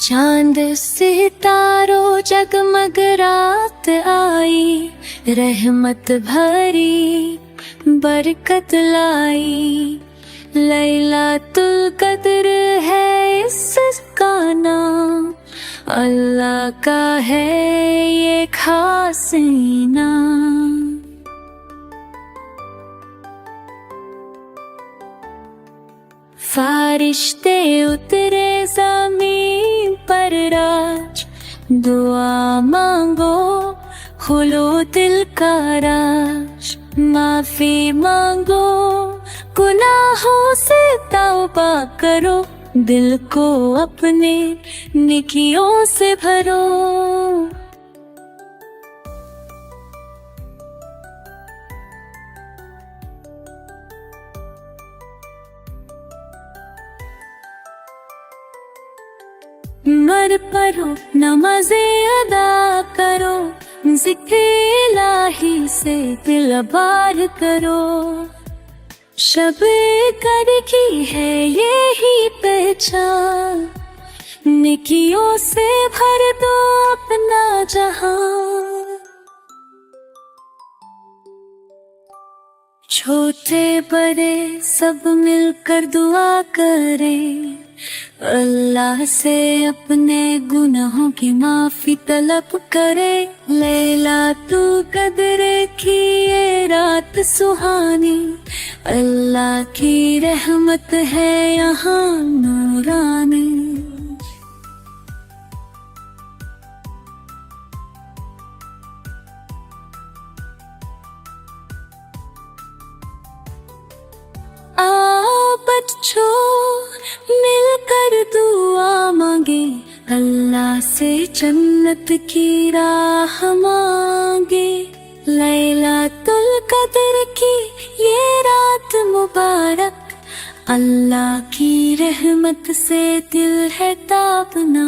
चांद सितारों जगमग रात आई, रहमत भरी बरकत लाई। लैलातुल कद्र है इसका नाम, अल्लाह का है ये खास इनाम। फारिश्ते उतरे ज़मीन पर राज, दुआ मांगो खुलो दिल का राज। माफी मांगो गुनाहों से तौबा करो, दिल को अपने नेकियों से भरो। मर पढ़ो नमाज़े अदा करो, ज़िक्र इलाही से दिल बार करो। शब कद्र की है यही पहचान, नेकियों से भर दो अपना जहां। छोटे बड़े सब मिलकर दुआ करें, अल्लाह से अपने गुनाहों की माफी तलब करे। लैलातुल कद्र की ये रात सुहानी, अल्लाह की रहमत है यहाँ नूरानी। बच्चों मिलकर दुआ मांगे, अल्लाह से जन्नत की राह मांगे। लैलातुल कद्र की ये रात मुबारक, अल्लाह की रहमत से दिल है ताबना।